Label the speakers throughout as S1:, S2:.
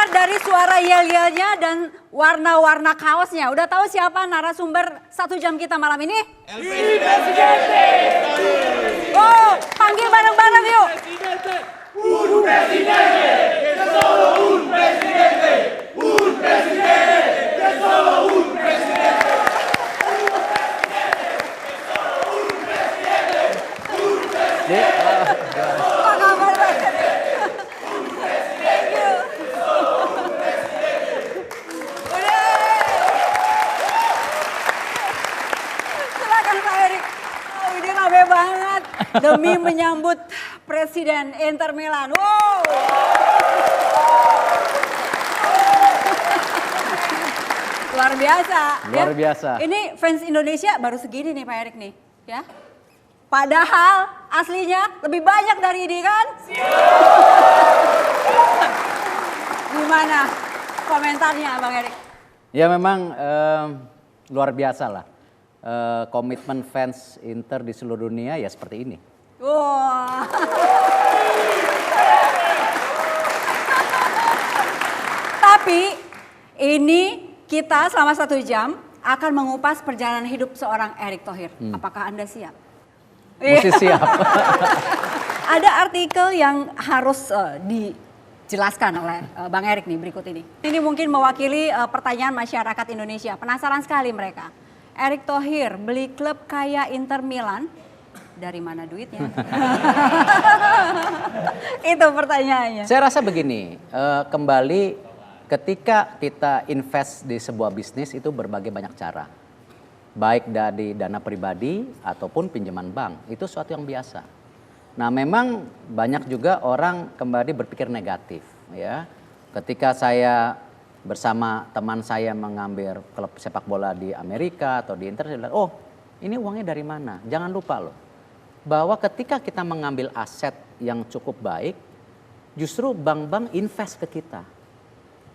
S1: dengar dari suara yel-yelnya dan warna-warna kaosnya. Udah tahu siapa narasumber 1 jam kita malam ini?
S2: El Presidente.
S1: Oh, panggil bareng-bareng yuk.
S2: Un presidente, que solo un presidente. Un presidente, que solo un presidente.
S1: Apa kabar? Thank you. Udah. Silakan Pak Erik. Oh, ini rame banget demi menyambut Presiden Inter Milan. Wow. Luar biasa.
S3: Luar biasa.
S1: Ini fans Indonesia baru segini nih Pak Erik nih, ya. Padahal aslinya lebih banyak dari ini kan? Gimana komentarnya Bang Erik?
S3: Ya memang luar biasa lah. Komitmen fans Inter di seluruh dunia ya seperti ini.
S1: Wah. Tapi ini kita selama 1 jam akan mengupas perjalanan hidup seorang Erick Thohir. Apakah Anda siap?
S3: Mesti siap.
S1: Ada artikel yang harus dijelaskan oleh Bang Erik nih berikut ini. Ini mungkin mewakili pertanyaan masyarakat Indonesia. Penasaran sekali mereka. Erick Thohir beli klub kayak Inter Milan, dari mana duitnya? Itu pertanyaannya.
S3: Saya rasa begini, kembali ketika kita invest di sebuah bisnis itu berbagai banyak cara. Baik dari dana pribadi ataupun pinjaman bank, itu suatu yang biasa. Nah memang banyak juga orang kembali berpikir negatif ya. Ketika saya bersama teman saya mengambil klub sepak bola di Amerika atau di Inter, saya bilang, oh ini uangnya dari mana? Jangan lupa loh, bahwa ketika kita mengambil aset yang cukup baik, justru bank-bank invest ke kita.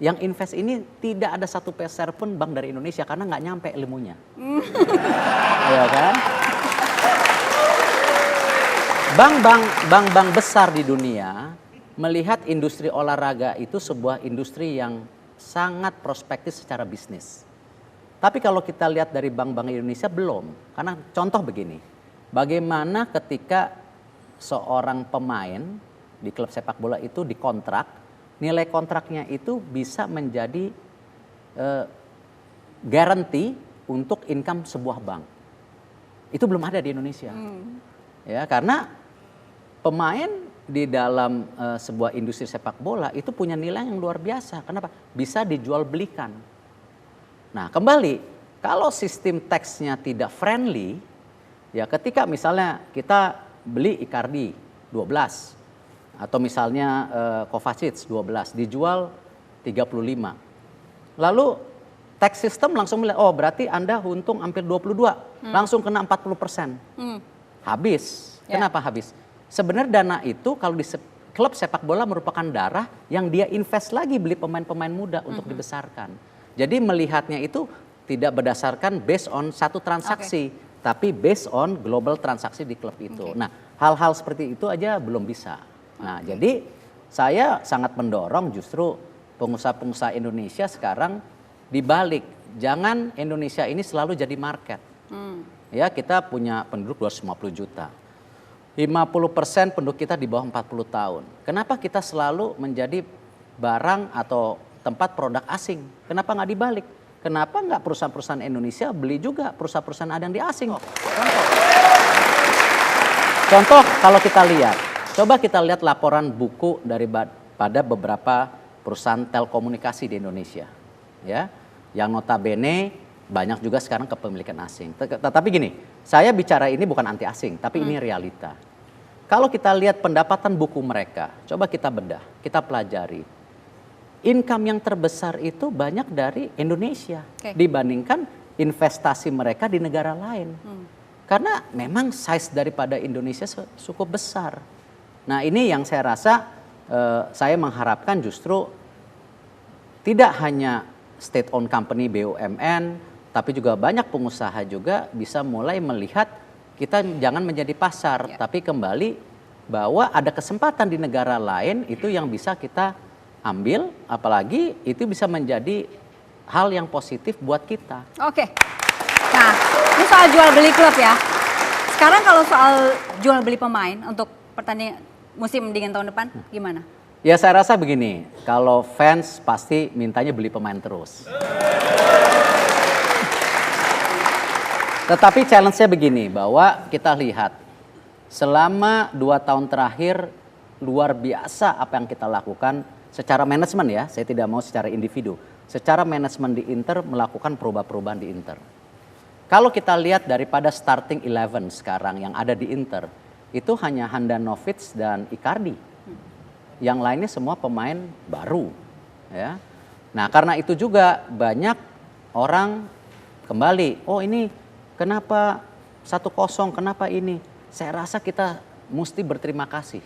S3: Yang invest ini tidak ada 1 peser pun bank dari Indonesia karena nggak nyampe ilmunya. Ya kan? Bank-bank besar di dunia melihat industri olahraga itu sebuah industri yang sangat prospektif secara bisnis. Tapi kalau kita lihat dari bank-bank Indonesia belum. Karena contoh begini, bagaimana ketika seorang pemain di klub sepak bola itu dikontrak, nilai kontraknya itu bisa menjadi garansi untuk income sebuah bank. Itu belum ada di Indonesia. Ya, karena pemain di dalam sebuah industri sepak bola itu punya nilai yang luar biasa. Kenapa? Bisa dijual belikan. Nah, kembali kalau sistem taxnya tidak friendly, ya ketika misalnya kita beli Icardi 12 atau misalnya Kovacic 12 dijual 35. Lalu tax system langsung bilang, oh berarti Anda untung hampir 22, langsung kena 40%. Habis. Kenapa habis? Sebenarnya dana itu kalau di klub sepak bola merupakan darah yang dia invest lagi beli pemain-pemain muda untuk dibesarkan. Jadi melihatnya itu tidak berdasarkan based on satu transaksi, tapi based on global transaksi di klub itu. Nah, hal-hal seperti itu aja belum bisa. Nah, jadi saya sangat mendorong justru pengusaha-pengusaha Indonesia sekarang dibalik. Jangan Indonesia ini selalu jadi market. Ya, kita punya penduduk 250 juta. 50% penduduk kita di bawah 40 tahun. Kenapa kita selalu menjadi barang atau tempat produk asing? Kenapa nggak dibalik? Kenapa nggak perusahaan-perusahaan Indonesia beli juga perusahaan-perusahaan ada yang di asing? Contoh kalau kita lihat. Coba kita lihat laporan buku pada beberapa perusahaan telekomunikasi di Indonesia, ya, yang notabene banyak juga sekarang kepemilikan asing. Tetapi gini, saya bicara ini bukan anti asing, tapi ini realita. Kalau kita lihat pendapatan buku mereka, coba kita bedah, kita pelajari. Income yang terbesar itu banyak dari Indonesia dibandingkan investasi mereka di negara lain. Karena memang size daripada Indonesia cukup besar. Nah ini yang saya rasa saya mengharapkan justru tidak hanya state owned company BUMN, tapi juga banyak pengusaha juga bisa mulai melihat kita jangan menjadi pasar, tapi kembali bahwa ada kesempatan di negara lain itu yang bisa kita ambil, apalagi itu bisa menjadi hal yang positif buat kita.
S1: Oke. Nah, ini soal jual beli klub ya. Sekarang kalau soal jual beli pemain untuk pertandingan musim dingin tahun depan gimana?
S3: Ya saya rasa begini, kalau fans pasti mintanya beli pemain terus. Tetapi challenge-nya begini, bahwa kita lihat selama 2 tahun terakhir luar biasa apa yang kita lakukan secara manajemen ya, saya tidak mau secara individu. Secara manajemen di Inter melakukan perubahan-perubahan di Inter. Kalau kita lihat daripada starting 11 sekarang yang ada di Inter, itu hanya Handanovic dan Icardi. Yang lainnya semua pemain baru. Ya. Nah karena itu juga banyak orang kembali, oh ini kenapa 1-0, kenapa ini? Saya rasa kita mesti berterima kasih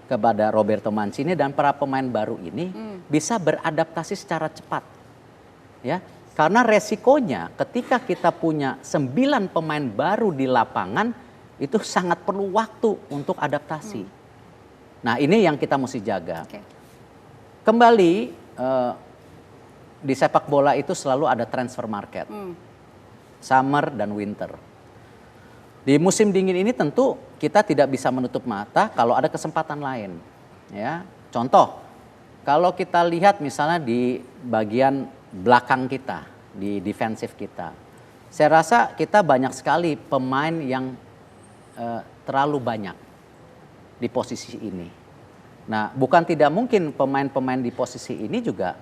S3: kepada Roberto Mancini dan para pemain baru ini bisa beradaptasi secara cepat. Ya. Karena resikonya ketika kita punya 9 pemain baru di lapangan itu sangat perlu waktu untuk adaptasi. Nah ini yang kita mesti jaga.
S1: Okay.
S3: Kembali di sepak bola itu selalu ada transfer market. Summer dan winter. Di musim dingin ini tentu kita tidak bisa menutup mata kalau ada kesempatan lain. Ya, contoh, kalau kita lihat misalnya di bagian belakang kita, di defensif kita. Saya rasa kita banyak sekali pemain yang terlalu banyak di posisi ini. Nah, bukan tidak mungkin pemain-pemain di posisi ini juga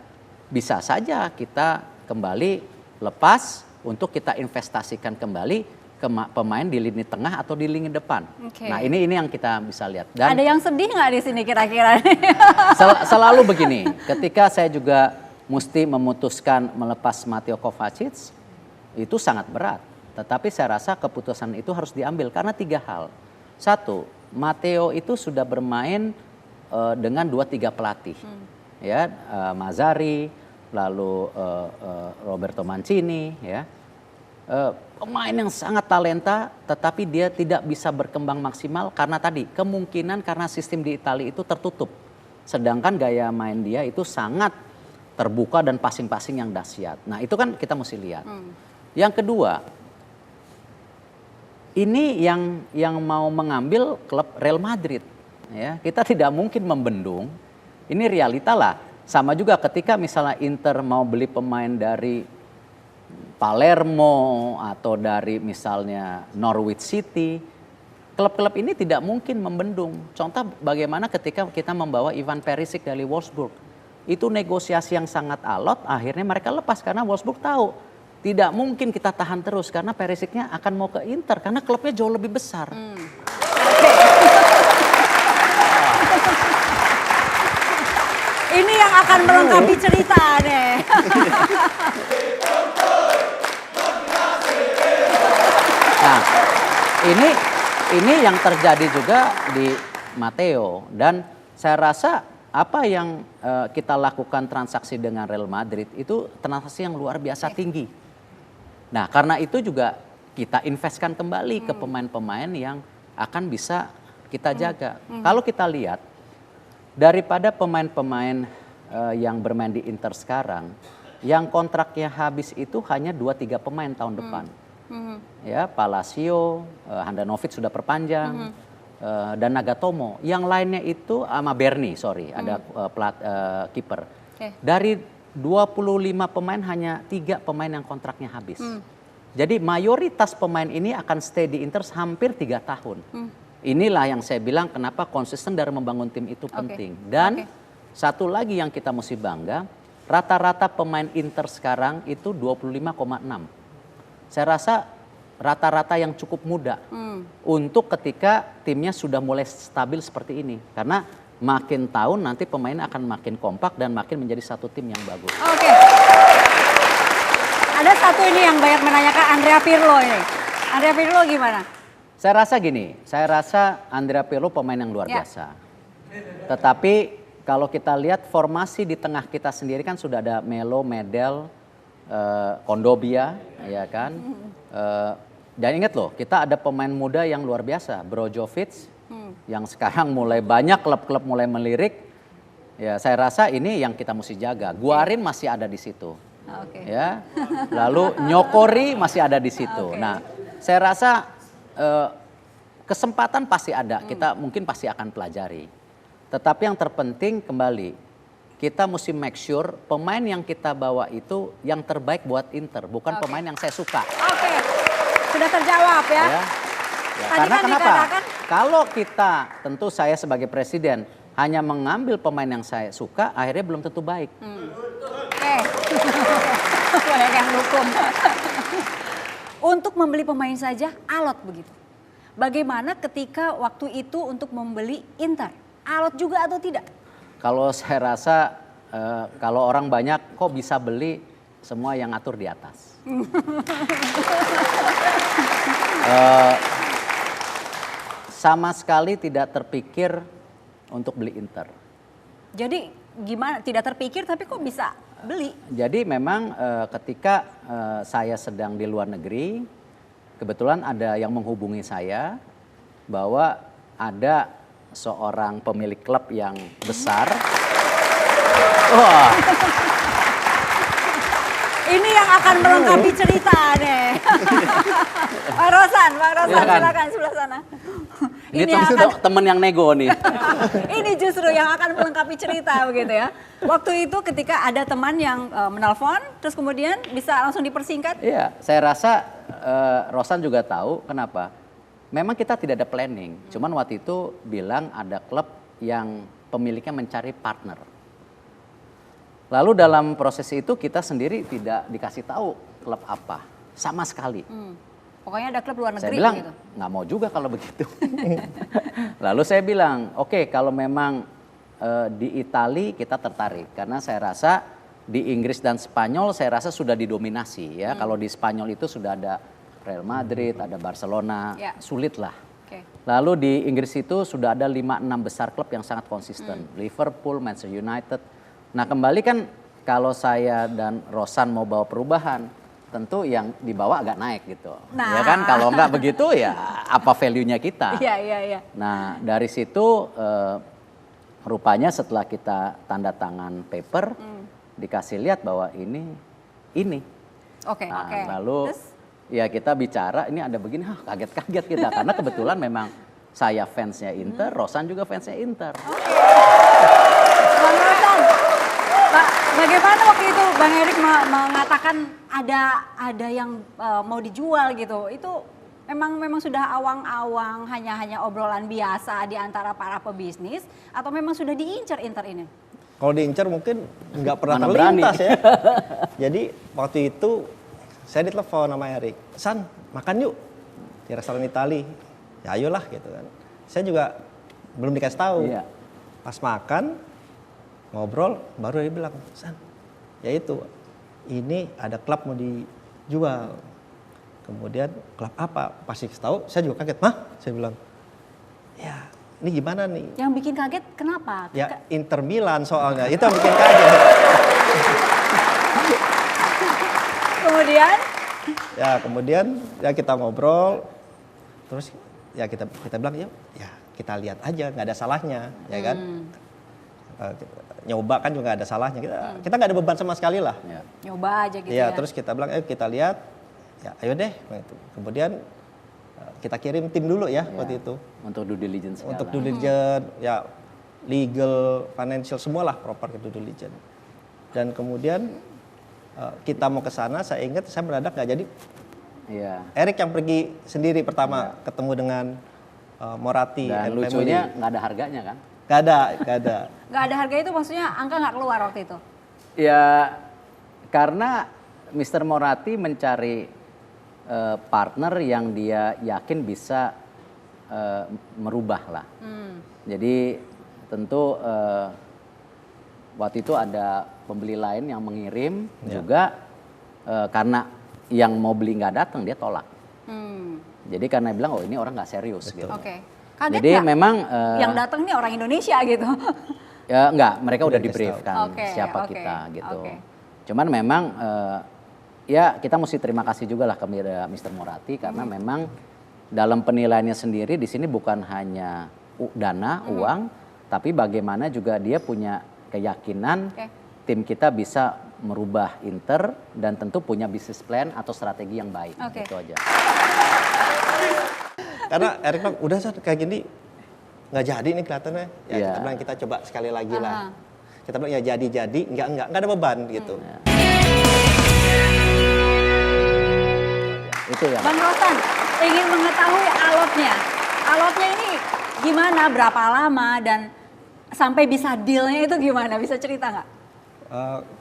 S3: bisa saja kita kembali lepas untuk kita investasikan kembali ke pemain di lini tengah atau di lini depan.
S1: Okay.
S3: Nah, ini yang kita bisa lihat. Dan
S1: ada yang sedih nggak di sini kira-kira?
S3: selalu begini, ketika saya juga mesti memutuskan melepas Mateo Kovacic, itu sangat berat. Tetapi saya rasa keputusan itu harus diambil karena 3 hal. 1, Mateo itu sudah bermain dengan 2-3 pelatih. Ya, Mazzarri, lalu Roberto Mancini, ya. Pemain yang sangat talenta, tetapi dia tidak bisa berkembang maksimal karena tadi kemungkinan karena sistem di Italia itu tertutup. Sedangkan gaya main dia itu sangat terbuka dan passing-passing yang dahsyat. Nah itu kan kita mesti lihat. Yang kedua, ini yang mau mengambil klub Real Madrid. Ya, kita tidak mungkin membendung. Ini realita lah. Sama juga ketika misalnya Inter mau beli pemain dari Palermo atau dari misalnya Norwich City. Klub-klub ini tidak mungkin membendung. Contoh bagaimana ketika kita membawa Ivan Perisic dari Wolfsburg. Itu negosiasi yang sangat alot, akhirnya mereka lepas karena Wolfsburg tahu. Tidak mungkin kita tahan terus karena Perisicnya akan mau ke Inter karena klubnya jauh lebih besar.
S1: Ini yang akan melengkapi cerita deh.
S3: Nah, ini yang terjadi juga di Matteo dan saya rasa apa yang kita lakukan transaksi dengan Real Madrid itu transaksi yang luar biasa tinggi. Nah, karena itu juga kita investkan kembali ke pemain-pemain yang akan bisa kita jaga. Kalau kita lihat daripada pemain-pemain yang bermain di Inter sekarang, yang kontraknya habis itu hanya 2-3 pemain tahun depan. Ya, Palacio, Handanovic sudah perpanjang. Dan Nagatomo, yang lainnya itu sama Berni, ada kiper. Okay. Dari 25 pemain hanya 3 pemain yang kontraknya habis. Jadi mayoritas pemain ini akan stay di Inter hampir 3 tahun. Inilah yang saya bilang kenapa konsisten dalam membangun tim itu penting. Dan satu lagi yang kita mesti bangga, rata-rata pemain Inter sekarang itu 25,6. Saya rasa rata-rata yang cukup muda untuk ketika timnya sudah mulai stabil seperti ini. Karena makin tahun nanti pemain akan makin kompak dan makin menjadi satu tim yang bagus.
S1: Oke. Ada satu ini yang banyak menanyakan Andrea Pirlo ini. Andrea Pirlo gimana?
S3: Saya rasa gini, saya rasa Andrea Pirlo pemain yang luar biasa. Tetapi kalau kita lihat formasi di tengah kita sendiri kan sudah ada Melo, Medel, Kondobia, ya kan. Dan ingat loh, kita ada pemain muda yang luar biasa, Brozovic, yang sekarang mulai banyak klub-klub mulai melirik, Ya, saya rasa ini yang kita mesti jaga. Guarin masih ada di situ.
S1: Oke.
S3: Ya. Lalu Nyokori masih ada di situ.
S1: Oke.
S3: Nah, saya rasa kesempatan pasti ada. Kita mungkin pasti akan pelajari. Tetapi yang terpenting kembali, kita mesti make sure pemain yang kita bawa itu yang terbaik buat Inter, bukan pemain yang saya suka.
S1: Oke. Sudah terjawab ya.
S3: Ya. Ya,
S1: Tadi
S3: karena
S1: kan
S3: kenapa?
S1: dikatakan-
S3: Kalau kita, tentu saya sebagai presiden hanya mengambil pemain yang saya suka, akhirnya belum tentu baik.
S1: Oke. Banyak yang dukung. Untuk membeli pemain saja alot begitu. Bagaimana ketika waktu itu untuk membeli Inter? Alot juga atau tidak?
S3: Kalau saya rasa kalau orang banyak kok bisa beli, semua yang ngatur di atas. Sama sekali tidak terpikir untuk beli Inter.
S1: Jadi gimana? Tidak terpikir tapi kok bisa beli?
S3: Jadi memang ketika saya sedang di luar negeri, kebetulan ada yang menghubungi saya bahwa ada seorang pemilik klub yang besar. Wah,
S1: Ini yang akan melengkapi cerita nih. Pak Rosan,
S3: Silakan.
S1: silakan sebelah sana.
S3: ini
S1: yang akan,
S3: temen yang nego nih.
S1: ini justru yang akan melengkapi cerita begitu ya. Waktu itu ketika ada teman yang menelpon, terus kemudian bisa langsung dipersingkat.
S3: Iya, saya rasa Rosan juga tahu kenapa. Memang kita tidak ada planning. Cuman waktu itu bilang ada klub yang pemiliknya mencari partner. Lalu dalam proses itu kita sendiri tidak dikasih tahu klub apa, sama sekali.
S1: Pokoknya ada klub luar
S3: Saya
S1: negeri
S3: bilang
S1: gitu.
S3: nggak mau juga kalau begitu. Lalu saya bilang, oke, kalau memang di Itali kita tertarik karena saya rasa di Inggris dan Spanyol saya rasa sudah didominasi ya. Kalau di Spanyol itu sudah ada Real Madrid, ada Barcelona,
S1: Ya.
S3: sulit lah.
S1: Oke.
S3: Lalu di Inggris itu sudah ada 5-6 besar klub yang sangat konsisten. Liverpool, Manchester United. Nah kembali kan kalau saya dan Rosan mau bawa perubahan, tentu yang dibawa agak naik gitu.
S1: Nah.
S3: Ya kan, kalau nggak begitu ya apa value-nya kita.
S1: Iya.
S3: Nah dari situ rupanya setelah kita tanda tangan paper, dikasih lihat bahwa ini.
S1: Oke.
S3: Nah,
S1: Oke.
S3: lalu
S1: Terus?
S3: ya kita bicara ini ada begini, kaget-kaget kita karena kebetulan memang saya fansnya Inter, Rosan juga fansnya Inter.
S1: Bang Rosan, Pak, bagaimana waktu itu Bang Erik mengatakan ada yang mau dijual gitu? Itu memang sudah awang-awang hanya obrolan biasa di antara para pebisnis atau memang sudah diincar Inter ini?
S4: Kalau diincar mungkin nggak pernah
S3: Mana
S4: terlintas
S3: berani.
S4: ya. Jadi waktu itu saya ditelepon sama Erik, San makan yuk di restoran Itali. Ya ayolah gitu kan. Saya juga belum dikasih tahu.
S3: Iya.
S4: Pas makan ngobrol baru dia bilang, San ya itu ini ada klub mau dijual. Kemudian klub apa? Pasti tahu. Saya juga kaget. Mah? Saya bilang, ya ini gimana nih?
S1: Yang bikin kaget kenapa?
S4: Ya Inter Milan soalnya, itu yang bikin kaget.
S1: Kemudian?
S4: Ya kemudian ya kita ngobrol, terus ya kita bilang ya kita lihat aja, nggak ada salahnya, ya kan? Nyoba kan juga nggak ada salahnya, kita nggak ada beban sama sekali lah.
S3: Ya.
S1: Nyoba aja gitu
S4: Ya
S1: ya.
S4: terus kita bilang, kita lihat, ya ayo deh. Gitu. Kemudian kita kirim tim dulu ya waktu itu.
S3: Untuk due diligence segala.
S4: Untuk due diligence, ya legal, financial, semualah proper due diligence. Dan kemudian kita mau ke sana, saya ingat saya mendadak nggak jadi.
S3: Iya.
S4: Erik yang pergi sendiri pertama ketemu dengan Moratti
S3: Dan
S4: and
S3: lucunya
S4: family.
S3: nggak ada harganya kan?
S4: Nggak ada.
S1: Nggak ada harga itu maksudnya angka nggak keluar waktu itu?
S3: Ya karena Mr. Moratti mencari partner yang dia yakin bisa merubah lah. Jadi tentu waktu itu ada pembeli lain yang mengirim juga karena yang mau beli nggak datang dia tolak. Jadi karena bilang oh ini orang nggak serius gitu.
S1: Oke. Kaget
S3: Jadi
S1: nggak?
S3: memang
S1: Yang datang nih orang Indonesia gitu.
S3: ya enggak, mereka udah
S4: Udah
S3: di-brief
S4: dikasih
S3: kan
S1: Oke,
S3: siapa
S1: oke,
S3: kita gitu.
S1: oke.
S3: Cuman memang ya kita mesti terima kasih juga lah ke Mr. Moratti karena memang dalam penilaiannya sendiri di sini bukan hanya dana, uang, tapi bagaimana juga dia punya keyakinan
S1: Oke.
S3: tim kita bisa merubah Inter dan tentu punya bisnis plan atau strategi yang baik.
S1: Oke.
S3: Itu aja.
S4: Karena Erik bilang, udah San, kayak gini nggak jadi nih kelihatannya. Ya
S3: Iya.
S4: kita bilang kita coba sekali lagi
S1: Aha.
S4: lah. Kita bilang ya jadi, nggak ada beban gitu.
S3: Itu yang
S1: Bang Rosan ingin mengetahui alotnya. Alotnya ini gimana, berapa lama dan sampai bisa dealnya itu gimana? Bisa cerita nggak?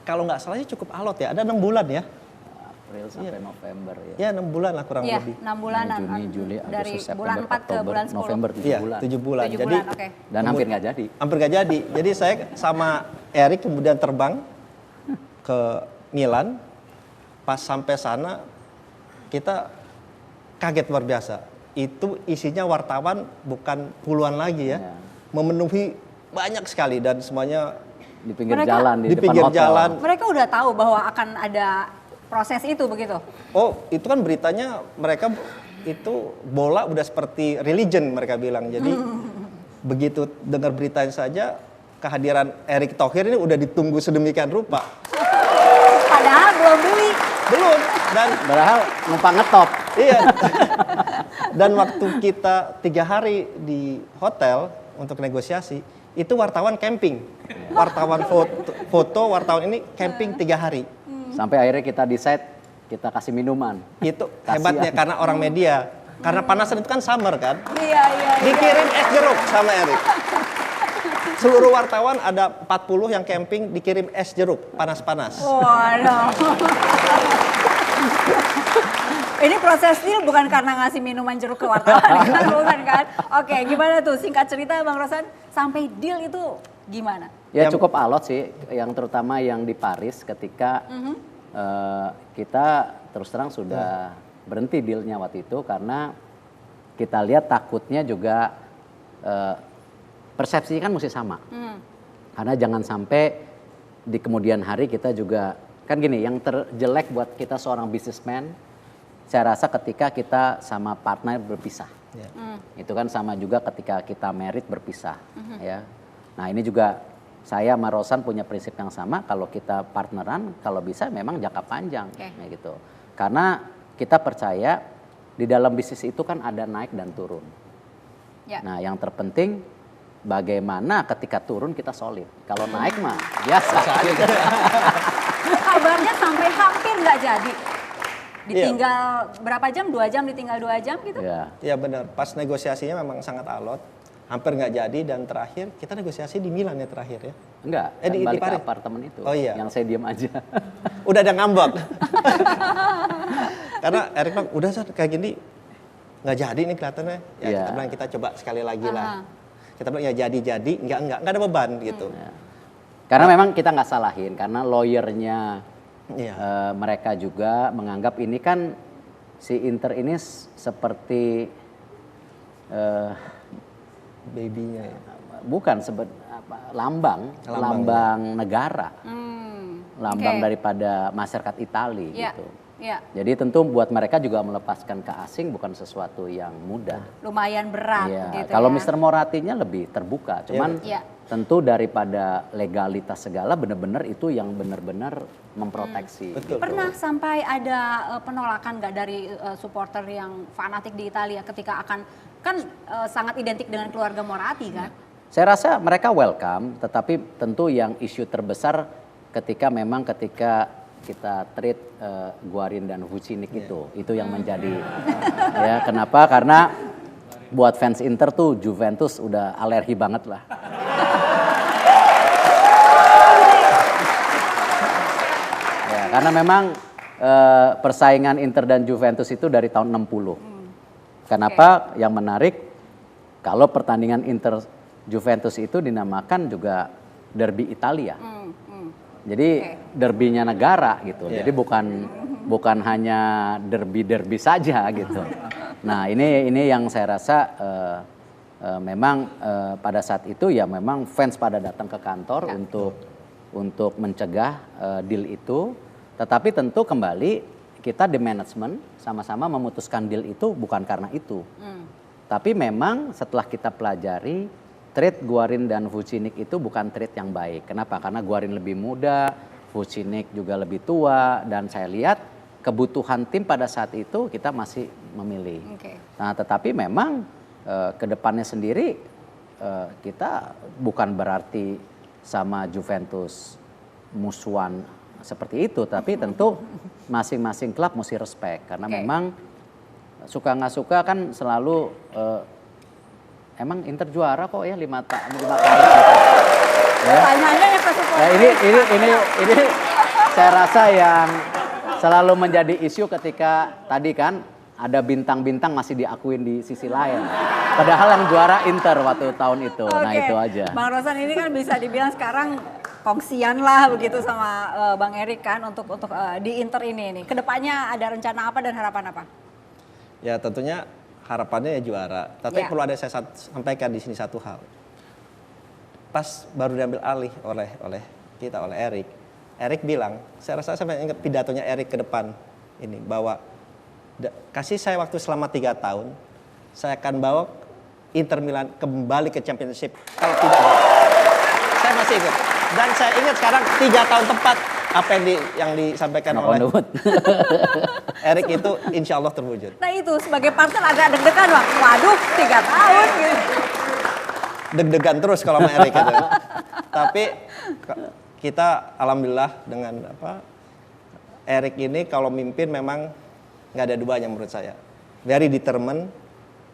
S4: Kalau nggak salah sih cukup alot ya, ada 6 bulan ya.
S3: April sampai November ya.
S4: Ya 6 bulan lah kurang
S1: Iya,
S4: lebih.
S1: 6 bulanan.
S3: Juni, Juli,
S1: Dari
S3: Agustus,
S1: bulan
S3: September,
S1: 4 ke
S3: Oktober,
S1: bulan 10.
S3: November 7
S4: Iya,
S3: bulan.
S4: 7 bulan.
S1: 7
S4: Jadi
S1: bulan, oke.
S3: Dan hampir nggak jadi.
S4: hampir nggak jadi. Jadi saya sama Erik kemudian terbang ke Milan. Pas sampai sana kita kaget luar biasa. Itu isinya wartawan bukan puluhan lagi ya.
S3: Ya.
S4: Memenuhi banyak sekali dan semuanya
S3: Di pinggir
S1: Mereka-
S3: jalan, di
S4: di
S3: depan
S4: pinggir
S3: hotel.
S4: jalan.
S1: Mereka udah tahu bahwa akan ada proses itu begitu?
S4: Oh, itu kan beritanya mereka itu bola udah seperti religion mereka bilang. Jadi begitu dengar beritanya saja kehadiran Erick Thohir ini udah ditunggu sedemikian rupa.
S1: Padahal belum beli.
S4: Belum dan
S3: Padahal numpang ngetop.
S4: iya. Dan waktu kita 3 hari di hotel untuk negosiasi, itu wartawan camping. Wartawan foto wartawan ini camping 3 hari.
S3: Sampai akhirnya kita decide kita kasih minuman.
S4: Itu
S3: Kasihan.
S4: hebatnya karena orang media. Karena panasan itu kan summer kan.
S1: Iya, iya.
S4: Dikirim es jeruk sama Erik. Seluruh wartawan ada 40 yang camping dikirim es jeruk panas-panas.
S1: Waduh. Ini proses deal bukan karena ngasih minuman jeruk ke wartawan, kan? Bukan kan? Oke, gimana tuh singkat cerita Bang Rosan, sampai deal itu gimana?
S3: Ya
S4: Yang-
S3: cukup alot sih, yang terutama yang di Paris ketika kita terus terang sudah berhenti dealnya waktu itu karena kita lihat takutnya juga persepsinya kan mesti sama. Karena jangan sampai di kemudian hari kita juga, kan gini, yang terjelek buat kita seorang businessman, saya rasa ketika kita sama partner berpisah.
S4: Ya.
S3: Itu kan sama juga ketika kita merit berpisah. Ya. Nah ini juga saya sama Rosan punya prinsip yang sama, kalau kita partneran, kalau bisa memang jangka panjang.
S1: Oke.
S3: Kayak gitu. Karena kita percaya di dalam bisnis itu kan ada naik dan turun.
S1: Ya.
S3: Nah yang terpenting bagaimana ketika turun kita solid. Kalau naik mah biasa.
S1: Kabarnya sampai hampir nggak jadi.
S4: Iya.
S1: Ditinggal berapa jam? 2 jam, ditinggal 2 jam gitu?
S3: Ya.
S4: Iya benar, pas negosiasinya memang sangat alot. Hampir nggak jadi dan terakhir kita negosiasi di Milan ya terakhir ya.
S3: Enggak,
S4: Eh,
S3: kan
S4: di
S3: balik ke
S4: Paris?
S3: apartemen itu.
S4: Oh, iya.
S3: Yang saya diam aja.
S4: Udah ada ngambek. Karena Erik bilang, udah San, kayak gini nggak jadi nih kelihatannya. Ya
S3: Iya.
S4: kita bilang kita coba sekali lagi
S1: Aha.
S4: lah. Kita bilang ya jadi, nggak ada beban gitu.
S3: Karena memang kita nggak salahin, karena lawyernya
S4: Iya.
S3: mereka juga menganggap ini kan si Inter ini seperti
S4: Babynya ya.
S3: bukan lambang negara, lambang
S1: Oke.
S3: daripada masyarakat Italia
S1: Iya.
S3: gitu.
S1: Iya.
S3: Jadi tentu buat mereka juga melepaskan ke asing bukan sesuatu yang mudah.
S1: Lumayan berat
S3: Iya,
S1: gitu
S3: kalau
S1: ya.
S3: Mr. Moratinya lebih terbuka, cuman
S1: Iya.
S3: tentu daripada legalitas segala benar-benar itu yang benar-benar memproteksi.
S4: Betul.
S3: gitu.
S1: Pernah sampai ada penolakan nggak dari supporter yang fanatik di Italia ketika akan kan sangat identik dengan keluarga Moratti kan?
S3: Saya rasa mereka welcome, tetapi tentu yang isu terbesar ketika kita treat Guarin dan Vucinic itu yang menjadi ya kenapa? Karena buat fans Inter tuh Juventus udah alergi banget lah. Ya, karena memang persaingan Inter dan Juventus itu dari tahun 60. Kenapa? Yang menarik kalau pertandingan Inter Juventus itu dinamakan juga derby Italia. Jadi derbynya negara gitu.
S4: Iya.
S3: Jadi bukan hanya derby saja gitu. Nah, ini yang saya rasa memang pada saat itu ya memang fans pada datang ke kantor untuk mencegah deal itu. Tetapi tentu kembali kita di manajemen sama-sama memutuskan deal itu bukan karena itu. Tapi memang setelah kita pelajari trade Guarin dan Vucinic itu bukan trade yang baik. Kenapa? Karena Guarin lebih muda, Vucinic juga lebih tua, dan saya lihat kebutuhan tim pada saat itu kita masih memilih. Nah, tetapi memang kedepannya sendiri kita bukan berarti sama Juventus musuhan seperti itu, tapi tentu masing-masing klub mesti respect karena memang suka nggak suka kan selalu emang Inter juara kok ya 5 kali. Gitu. Ya.
S1: Pertanyaannya yang ke supporter.
S3: Ya, ini saya rasa yang selalu menjadi isu ketika tadi kan ada bintang-bintang masih diakuin di sisi lain. Padahal yang juara Inter waktu tahun itu. Nah itu aja.
S1: Bang Rosan ini kan bisa dibilang sekarang kongsian lah begitu sama Bang Erik kan untuk di Inter ini. Kedepannya ada rencana apa dan harapan apa?
S4: Ya tentunya harapannya ya juara. Tapi perlu ada saya sampaikan di sini satu hal. Pas baru diambil alih oleh Erik. Erik bilang, saya rasa saya ingat pidatonya Erik ke depan ini bahwa kasih saya waktu selama 3 tahun, saya akan bawa Inter Milan kembali ke Championship. Kalau tidak, saya masih ingat. Dan saya ingat sekarang 3 tahun tepat apa yang disampaikan oleh Erik itu insya Allah terwujud.
S1: Nah itu sebagai partner agak deg-degan Bang. Waduh 3 tahun gitu.
S4: Deg-degan terus kalau sama Erik gitu. Tapi kita alhamdulillah dengan Erik ini kalau mimpin memang nggak ada duanya menurut saya. Very determined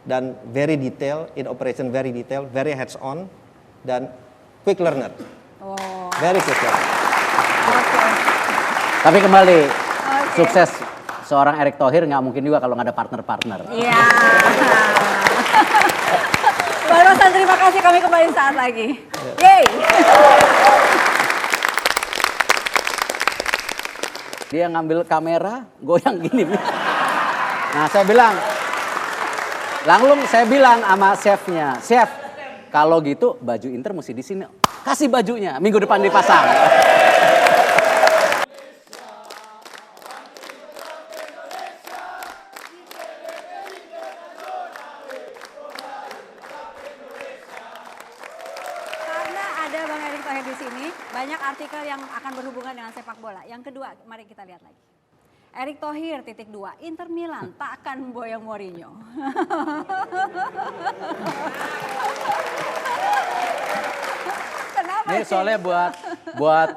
S4: dan very detail in operation, very detail, very hands on dan quick learner. Very quick learner.
S3: Tapi kembali sukses seorang Erick Thohir nggak mungkin juga kalau nggak ada partner-partner.
S1: Iya. Bang Rosan terima kasih, kami kembali saat lagi. Yeay.
S3: Dia ngambil kamera, goyang gini. Nah saya bilang sama chefnya, chef kalau gitu baju Inter mesti di sini. Kasih bajunya, minggu depan dipasang.
S1: Ada Bang Erik Thohir di sini, banyak artikel yang akan berhubungan dengan sepak bola. Yang kedua, mari kita lihat lagi. Erik Thohir, _2, Inter Milan tak akan memboyong Mourinho. Kenapa
S3: Ini soalnya buat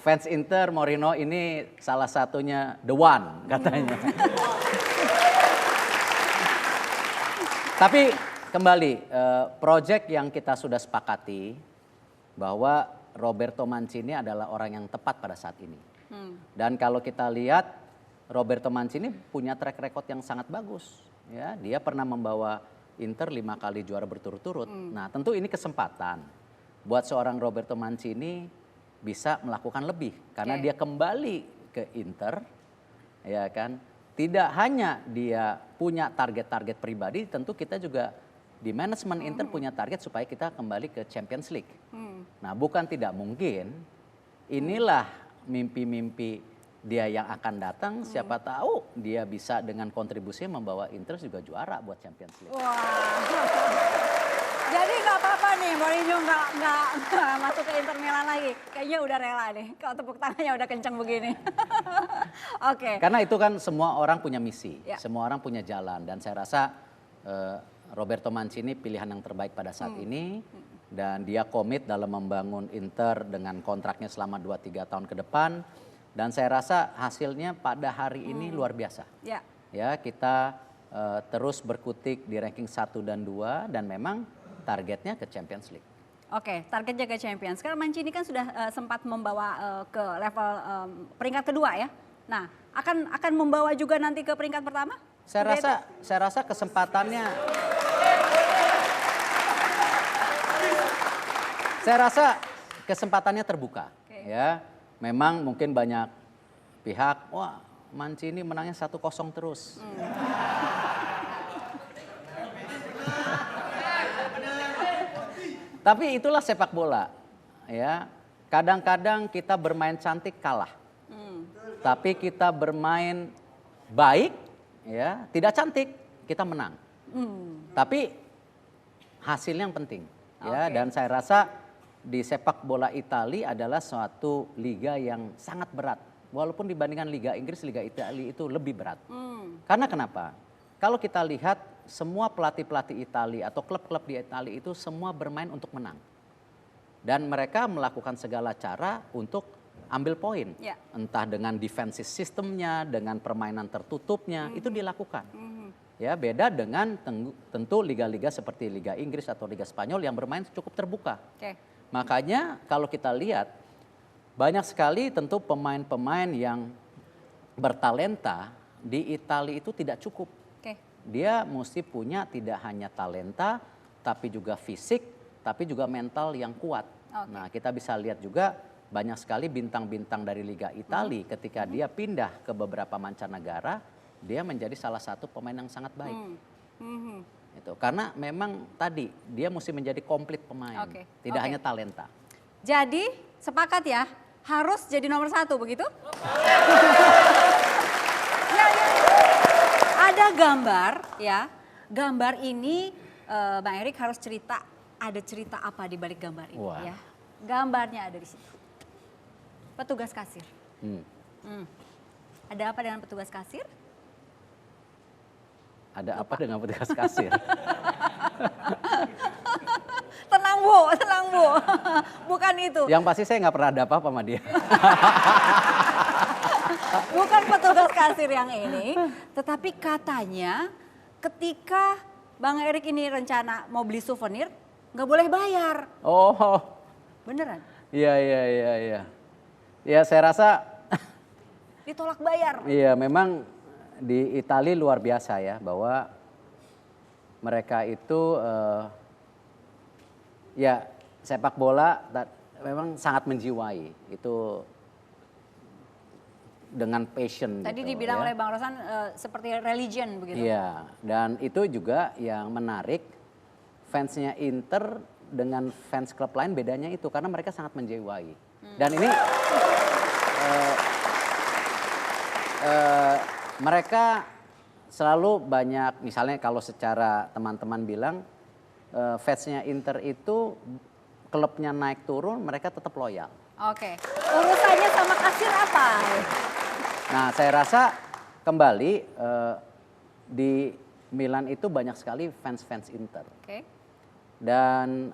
S3: fans Inter, Mourinho ini salah satunya the one katanya. Tapi kembali, project yang kita sudah sepakati bahwa Roberto Mancini adalah orang yang tepat pada saat ini. Dan kalau kita lihat Roberto Mancini punya track record yang sangat bagus. Ya, dia pernah membawa Inter 5 kali juara berturut-turut. Nah tentu ini kesempatan buat seorang Roberto Mancini bisa melakukan lebih. Karena dia kembali ke Inter, ya kan. Tidak hanya dia punya target-target pribadi, tentu kita juga di manajemen Inter punya target supaya kita kembali ke Champions League. Nah bukan tidak mungkin, inilah mimpi-mimpi dia yang akan datang, siapa tahu dia bisa dengan kontribusinya membawa Inter juga juara buat Champions League.
S1: Wah. Jadi nggak apa-apa nih, Mourinho nggak masuk ke Inter Milan lagi. Kayaknya udah rela nih, kalau tepuk tangannya udah kenceng begini. Oke.
S3: Karena itu kan semua orang punya misi, semua orang punya jalan. Dan saya rasa Roberto Mancini pilihan yang terbaik pada saat ini. Dan dia komit dalam membangun Inter dengan kontraknya selama 2-3 tahun ke depan. Dan saya rasa hasilnya pada hari ini luar biasa. Ya, kita terus berkutik di ranking 1 dan 2 dan memang targetnya ke Champions League.
S1: Oke, targetnya ke Champions. Sekarang Mancini kan sudah sempat membawa ke level peringkat kedua ya. Nah, akan membawa juga nanti ke peringkat pertama?
S3: Saya rasa kesempatannya terbuka. Ya. Memang mungkin banyak pihak, wah Mancini menangnya 1-0 terus. Tapi itulah sepak bola. Ya, kadang-kadang kita bermain cantik kalah. Tapi kita bermain baik, ya tidak cantik, kita menang. Tapi hasilnya yang penting. ya.
S1: Oke.
S3: Dan saya rasa di sepak bola Italia adalah suatu liga yang sangat berat. Walaupun dibandingkan Liga Inggris, Liga Italia itu lebih berat. Karena kenapa? Kalau kita lihat semua pelatih-pelatih Italia atau klub-klub di Italia itu semua bermain untuk menang. Dan mereka melakukan segala cara untuk ambil poin.
S1: Ya.
S3: Entah dengan defensive sistemnya, dengan permainan tertutupnya, itu dilakukan. Ya, beda dengan tentu liga-liga seperti Liga Inggris atau Liga Spanyol yang bermain cukup terbuka.
S1: Oke.
S3: Makanya kalau kita lihat banyak sekali tentu pemain-pemain yang bertalenta di Italia itu tidak cukup.
S1: Oke.
S3: Dia mesti punya tidak hanya talenta, tapi juga fisik, tapi juga mental yang kuat.
S1: Oke.
S3: Nah, kita bisa lihat juga banyak sekali bintang-bintang dari Liga Italia ketika dia pindah ke beberapa mancanegara, dia menjadi salah satu pemain yang sangat baik. Itu karena memang tadi dia mesti menjadi komplit pemain,
S1: Oke.
S3: tidak
S1: Oke.
S3: hanya talenta.
S1: Jadi sepakat ya, harus jadi nomor 1 begitu? Ya, ya. Ada gambar ya, gambar ini Bang Erik harus cerita, ada cerita apa di balik gambar ini
S3: Wah.
S1: ya. Gambarnya ada di situ. Petugas kasir. Ada apa dengan petugas kasir?
S3: Ada apa dengan petugas kasir?
S1: Tenang Bu, tenang Bu. Bukan itu.
S3: Yang pasti saya nggak pernah ada apa-apa sama dia.
S1: Bukan petugas kasir yang ini, tetapi katanya ketika Bang Erik ini rencana mau beli souvenir, nggak boleh bayar.
S3: Oh,
S1: Beneran?
S3: iya. Ya saya rasa,
S1: Ditolak bayar.
S3: iya memang di Italia luar biasa ya bahwa mereka itu ya sepak bola memang sangat menjiwai itu dengan passion.
S1: Tadi
S3: gitu,
S1: dibilang
S3: ya.
S1: oleh Bang Rosan seperti religion begitu.
S3: Iya, dan itu juga yang menarik fansnya Inter dengan fans klub lain bedanya itu karena mereka sangat menjiwai. Dan ini mereka selalu banyak, misalnya kalau secara teman-teman bilang fansnya Inter itu klubnya naik turun mereka tetap loyal.
S1: Oke. Urusannya sama kasir apa?
S3: Nah, saya rasa kembali di Milan itu banyak sekali fans-fans Inter.
S1: Oke.
S3: Dan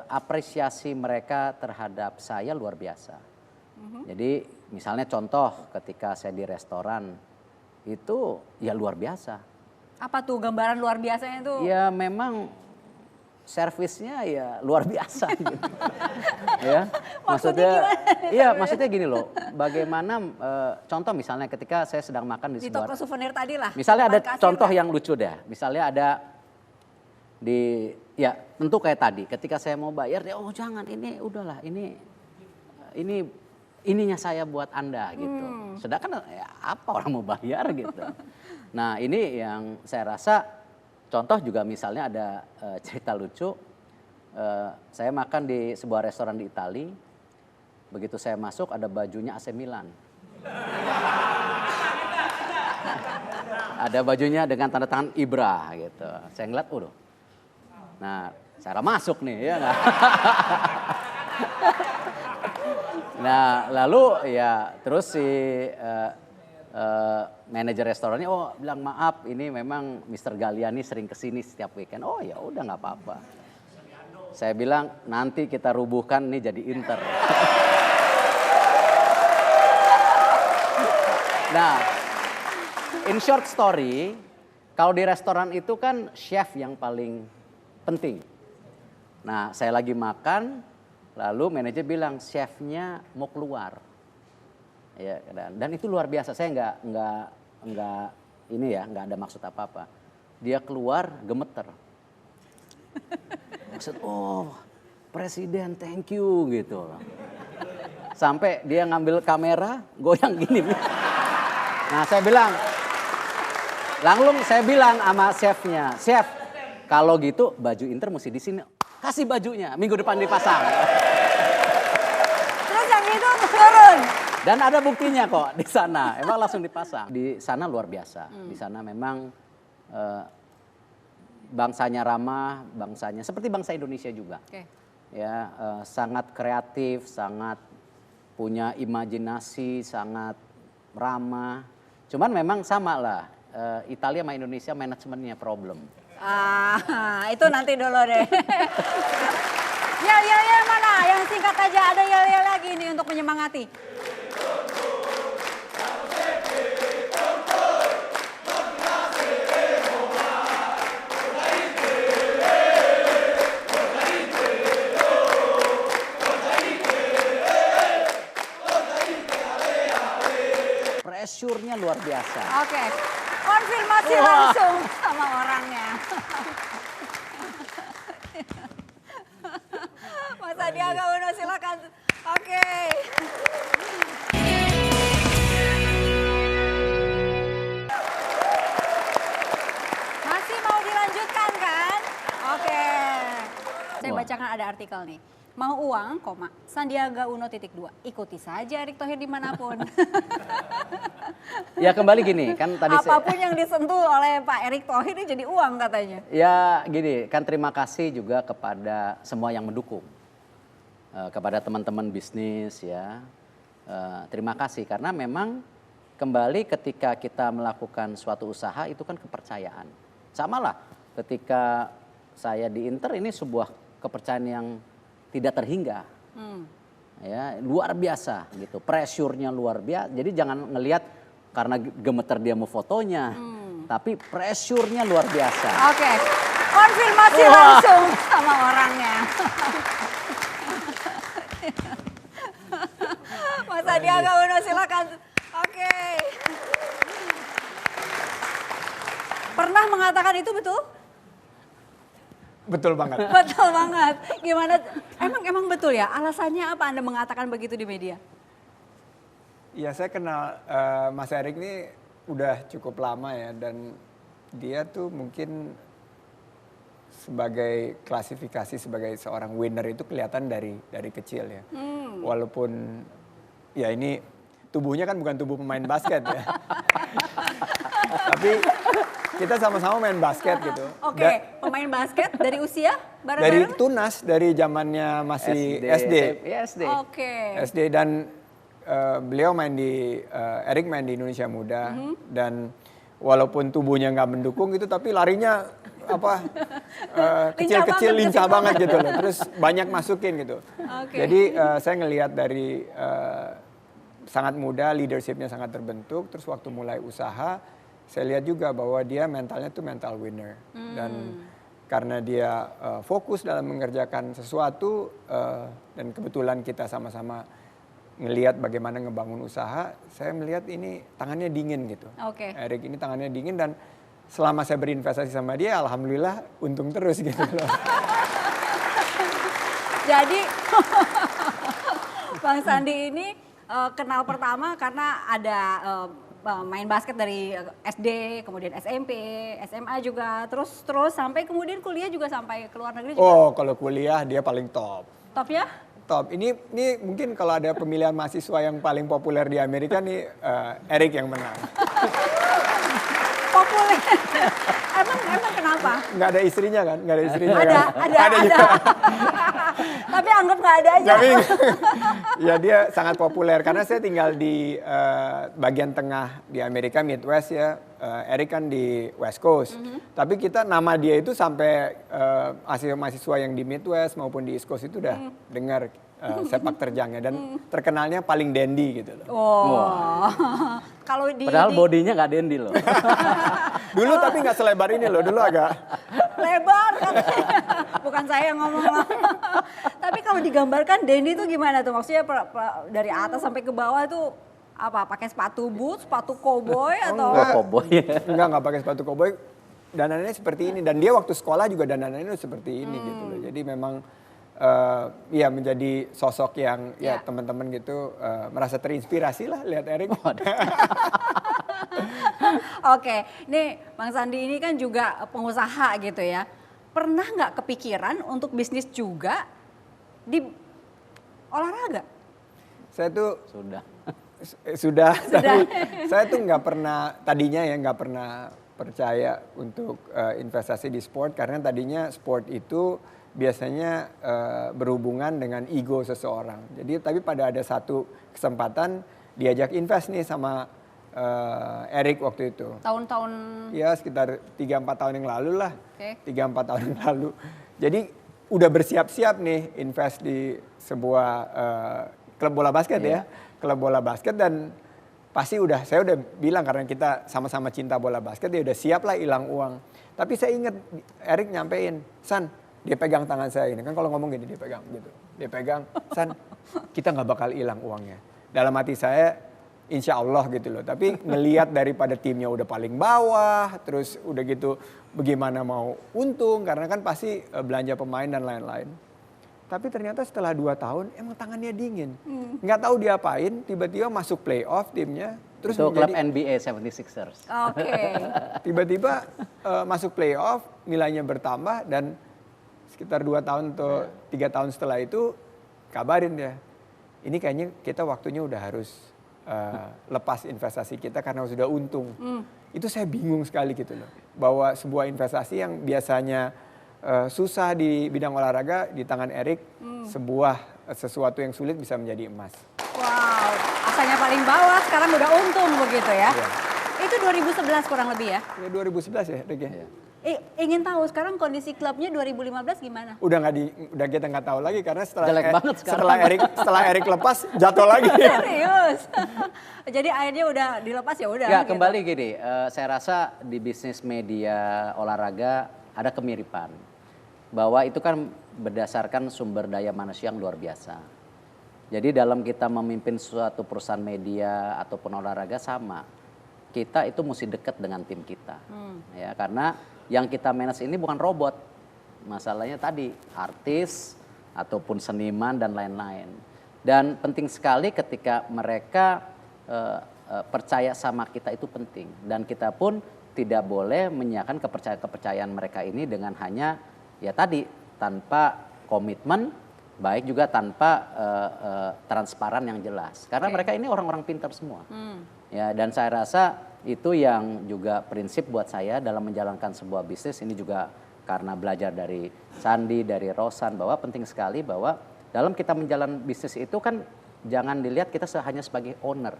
S3: apresiasi mereka terhadap saya luar biasa. Jadi misalnya contoh ketika saya di restoran itu ya luar biasa.
S1: Apa tuh gambaran luar biasanya tuh?
S3: Ya memang servisnya ya luar biasa gitu. Ya,
S1: Maksudnya gimana?
S3: iya maksudnya gini loh. Bagaimana contoh misalnya ketika saya sedang makan
S1: Di
S3: di
S1: toko
S3: sebuah,
S1: souvenir tadi lah.
S3: misalnya ada
S1: depan kasir
S3: contoh
S1: kan?
S3: yang lucu deh. Misalnya ada di ya tentu kayak tadi ketika saya mau bayar dia oh jangan ini udahlah ini ininya saya buat Anda gitu. Sedangkan ya, apa orang mau bayar gitu. Nah, ini yang saya rasa contoh juga misalnya ada cerita lucu. Saya makan di sebuah restoran di Italia. Begitu saya masuk ada bajunya AC Milan. Ada bajunya dengan tanda tangan Ibra gitu. Saya ngeliat, udah. Nah, cara masuk nih, ya nggak? Nah, lalu ya terus si manajer restorannya, oh bilang maaf, ini memang Mr. Galliani sering kesini setiap weekend. Oh ya udah nggak apa-apa. Saya bilang nanti kita rubuhkan nih jadi Inter. Nah, in short story, kalau di restoran itu kan chef yang paling penting. Nah, saya lagi makan, lalu manajer bilang chefnya mau keluar. Ya, dan itu luar biasa. Saya nggak ini ya, nggak ada maksud apa-apa. Dia keluar gemeter. Maksud, oh presiden thank you gitu. Sampai dia ngambil kamera, goyang gini. Nah saya bilang, langsung saya bilang sama chefnya, chef kalau gitu baju Inter mesti di sini. Kasih bajunya, minggu depan dipasang.
S1: Terus yang itu turun.
S3: Dan ada buktinya kok di sana, emang langsung dipasang. Di sana luar biasa, di sana memang bangsanya ramah, bangsanya seperti bangsa Indonesia juga.
S1: Oke.
S3: Ya, sangat kreatif, sangat punya imajinasi, sangat ramah. Cuman memang sama lah, Italia sama Indonesia manajemennya problem.
S1: Itu nanti dulu deh. Yel mana? Yang singkat aja, ada yel lagi nih untuk menyemangati.
S3: Pressure-nya luar biasa.
S1: Oke, konfirmasi langsung sama orangnya. Mas Sandiaga Uno silakan. Oke. Masih mau dilanjutkan kan? Oke. Saya
S3: Wah.
S1: bacakan ada artikel nih. Mau uang, koma, Sandiaga Uno .2. Ikuti saja Erick Thohir dimanapun.
S3: Ya kembali gini, kan tadi
S1: Apapun yang disentuh oleh Pak Erick Thohir ini jadi uang katanya.
S3: ya gini, kan terima kasih juga kepada semua yang mendukung. Kepada teman-teman bisnis ya. Terima kasih karena memang kembali ketika kita melakukan suatu usaha itu kan kepercayaan. Sama lah ketika saya di Inter ini sebuah kepercayaan yang tidak terhingga. Ya, luar biasa gitu. Pressure-nya luar biasa. Jadi jangan ngelihat karena gemeter dia mau fotonya. Tapi pressure-nya luar biasa.
S1: Oke, konfirmasi langsung sama orangnya. Mas Sandiaga Uno silakan. Oke. Pernah mengatakan itu betul?
S5: Betul banget.
S1: Betul banget. Gimana? Emang betul ya? Alasannya apa Anda mengatakan begitu di media?
S5: Ya saya kenal Mas Erick ini udah cukup lama ya dan dia tuh mungkin sebagai klasifikasi sebagai seorang winner itu kelihatan dari kecil ya. Walaupun ya ini tubuhnya kan bukan tubuh pemain basket ya. Tapi kita sama-sama main basket gitu.
S1: Oke, pemain basket dari usia
S5: Dari
S1: bareng-bareng?
S5: Tunas, dari zamannya masih SD.
S3: Ya, SD.
S1: Oke.
S5: SD dan beliau main di Erick main di Indonesia Muda dan walaupun tubuhnya nggak mendukung gitu tapi larinya apa kecil-kecil lincah banget gitu loh. Terus banyak masukin gitu.
S1: Oke.
S5: Jadi saya ngelihat dari sangat muda leadershipnya sangat terbentuk. Terus waktu mulai usaha saya lihat juga bahwa dia mentalnya tuh mental winner dan karena dia fokus dalam mengerjakan sesuatu dan kebetulan kita sama-sama ngelihat bagaimana ngebangun usaha, saya melihat ini tangannya dingin gitu.
S1: Oke.
S5: Erick ini tangannya dingin dan selama saya berinvestasi sama dia, alhamdulillah untung terus gitu loh.
S1: Jadi Bang Sandi ini kenal pertama karena ada main basket dari SD, kemudian SMP, SMA juga, terus sampai kemudian kuliah juga sampai ke luar negeri juga.
S5: Oh, kalau kuliah dia paling top.
S1: Top ya?
S5: Top. Ini mungkin kalau ada pemilihan mahasiswa yang paling populer di Amerika nih Erick yang menang.
S1: Populer. Emang kenapa?
S5: Nggak ada istrinya kan? Nggak ada istrinya
S1: Ada,
S5: kan?
S1: ada.
S5: juga.
S1: Tapi anggap nggak ada aja.
S5: Tapi ya dia sangat populer karena saya tinggal di bagian tengah di Amerika Midwest ya. Erick kan di West Coast. Tapi kita nama dia itu sampai mahasiswa yang di Midwest maupun di East Coast itu udah dengar sepak terjangnya dan terkenalnya paling dandy gitu loh.
S1: Oh. Kalau
S3: Padahal bodinya nggak dandy loh.
S5: Dulu tapi nggak selebar ini loh, dulu agak
S1: lebar katanya. Bukan saya yang ngomong. Tapi kalau digambarkan Dendi itu gimana tuh? Maksudnya dari atas sampai ke bawah tuh apa? Pakai sepatu boot, sepatu koboi atau?
S3: Oh, cowboy.
S5: nggak pakai sepatu koboi. Dandanannya seperti ini dan dia waktu sekolah juga dandanannya seperti ini gitu loh. Jadi memang ya menjadi sosok yang ya teman-teman gitu merasa terinspirasi lah lihat Erick.
S1: Oke, nih Bang Sandi ini kan juga pengusaha gitu ya. Pernah nggak kepikiran untuk bisnis juga di olahraga?
S5: Saya tuh
S3: Sudah.
S5: sudah. Tapi saya tuh nggak pernah tadinya ya nggak pernah percaya untuk investasi di sport karena tadinya sport itu biasanya berhubungan dengan ego seseorang. Jadi tapi pada ada satu kesempatan diajak invest nih sama Eric waktu itu.
S1: Tahun-tahun
S5: Ya sekitar 3-4 tahun yang lalu lah.
S1: Oke.
S5: 3-4 tahun yang lalu. Jadi udah bersiap-siap nih invest di sebuah klub bola basket ya. Klub bola basket dan pasti saya udah bilang karena kita sama-sama cinta bola basket ya udah siap lah hilang uang. Tapi saya ingat Eric nyampein, San, dia pegang tangan saya ini. Kan kalau ngomong gini dia pegang gitu. Dia pegang, San, kita nggak bakal hilang uangnya. Dalam hati saya insya Allah gitu loh. Tapi ngelihat daripada timnya udah paling bawah, terus udah gitu bagaimana mau untung karena kan pasti belanja pemain dan lain-lain. Tapi ternyata setelah 2 tahun emang tangannya dingin. Nggak tahu diapain, tiba-tiba masuk playoff timnya. Terus
S3: Itu klub NBA 76ers.
S1: Oke.
S5: tiba-tiba masuk playoff, nilainya bertambah dan sekitar 2 tahun atau 3 tahun setelah itu kabarin dia. Ini kayaknya kita waktunya udah harus lepas investasi kita karena sudah untung. Itu saya bingung sekali gitu loh. Bahwa sebuah investasi yang biasanya susah di bidang olahraga di tangan Eric, sesuatu yang sulit bisa menjadi emas.
S1: Wow, asalnya paling bawah sekarang udah untung begitu ya.
S5: Iya.
S1: Itu 2011 kurang lebih ya.
S5: Ya 2011 ya, Rick ya.
S1: Ingin tahu sekarang kondisi klubnya 2015 gimana?
S5: Udah kita nggak tahu lagi karena
S3: Jelek banget sekarang.
S5: setelah Eric lepas jatuh lagi.
S1: Serius. Jadi akhirnya udah dilepas ya udah.
S3: Ya
S1: gitu.
S3: kembali gini, saya rasa di bisnis media olahraga ada kemiripan. Bahwa itu kan berdasarkan sumber daya manusia yang luar biasa. Jadi dalam kita memimpin suatu perusahaan media ataupun olahraga sama. Kita itu mesti dekat dengan tim kita. Ya, karena yang kita manage ini bukan robot. Masalahnya tadi artis ataupun seniman dan lain-lain. Dan penting sekali ketika mereka percaya sama kita itu penting. Dan kita pun tidak boleh menyiapkan kepercayaan mereka ini dengan hanya ya tadi tanpa komitmen, baik juga tanpa transparan yang jelas. Karena mereka ini orang-orang pintar semua. Ya, dan saya rasa itu yang juga prinsip buat saya dalam menjalankan sebuah bisnis ini juga karena belajar dari Sandi, dari Rosan bahwa penting sekali bahwa dalam kita menjalankan bisnis itu kan jangan dilihat kita hanya sebagai owner,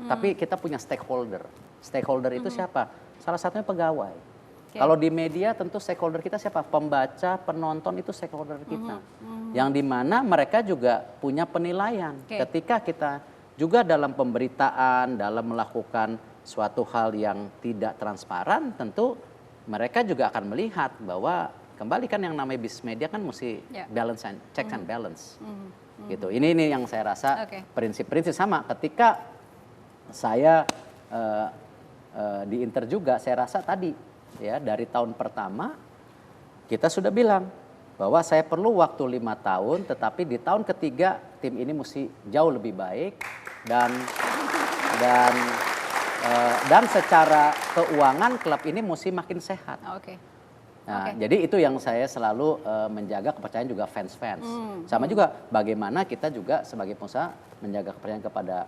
S3: tapi kita punya stakeholder. Stakeholder itu siapa? Salah satunya pegawai. Kalau di media tentu stakeholder kita siapa? Pembaca, penonton itu stakeholder kita. Yang dimana mereka juga punya penilaian. Ketika kita juga dalam pemberitaan, dalam melakukan suatu hal yang tidak transparan, tentu mereka juga akan melihat bahwa kembali kan yang namanya bisnis media kan mesti balance and checks and balance. Gitu. Ini yang saya rasa prinsip-prinsip sama. Ketika saya di Inter juga, saya rasa tadi ya dari tahun pertama kita sudah bilang bahwa saya perlu waktu 5 tahun, tetapi di tahun ketiga tim ini mesti jauh lebih baik dan secara keuangan klub ini mesti makin sehat. Nah, jadi itu yang saya selalu menjaga kepercayaan juga fans-fans. Sama juga bagaimana kita juga sebagai pengusaha menjaga kepercayaan kepada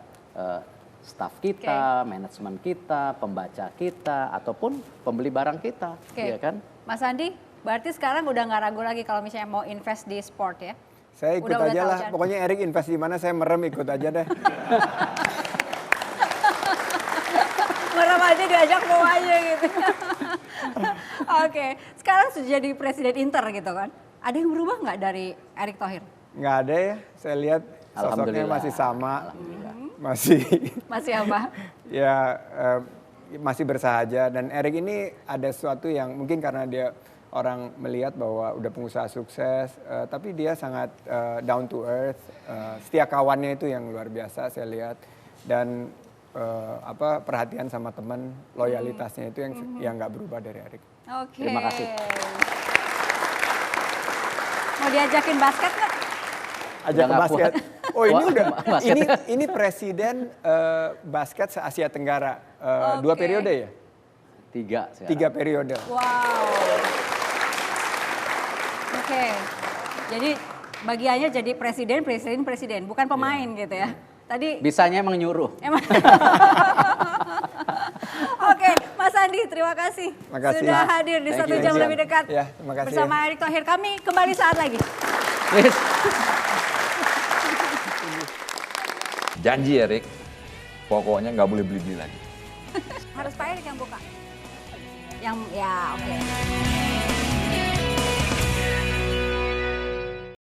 S3: staf kita, manajemen kita, pembaca kita, ataupun pembeli barang kita. Ya kan?
S1: Mas Andi, berarti sekarang udah nggak ragu lagi kalau misalnya mau invest di sport ya?
S5: Saya ikut aja lah, pokoknya Eric invest di mana saya merem ikut aja deh.
S1: Merem aja diajak mau aja gitu. Oke, sekarang sudah jadi presiden Inter gitu kan. Ada yang berubah nggak dari Erick Thohir?
S5: Nggak ada ya, saya lihat sosoknya masih sama.
S1: Masih apa?
S5: Ya masih bersahaja dan Eric ini ada sesuatu yang mungkin karena dia orang melihat bahwa udah pengusaha sukses, tapi dia sangat down to earth, setia kawannya itu yang luar biasa saya lihat dan perhatian sama teman, loyalitasnya itu yang nggak berubah dari Eric.
S3: Terima kasih.
S1: Mau diajakin basket nggak?
S5: Ajak ke basket. Oh ini udah, ini presiden basket se-Asia Tenggara, 2 periode ya?
S3: 3 sekarang.
S5: 3 periode.
S1: Wow. Oke, jadi bagiannya jadi presiden, bukan pemain gitu ya. Tadi
S3: bisanya emang nyuruh.
S1: Oke, Mas Andi terima kasih.
S5: Makasih.
S1: Sudah hadir di
S3: Thank
S1: 1
S3: you,
S1: jam
S3: Erik.
S1: lebih dekat.
S5: Ya, terima kasih
S1: Bersama Erick Thohir, kami kembali saat lagi.
S3: Yes.
S6: Janji ya Rick, pokoknya nggak boleh beli-beli lagi.
S1: Harus Pak Erick yang buka. Yang ya oke.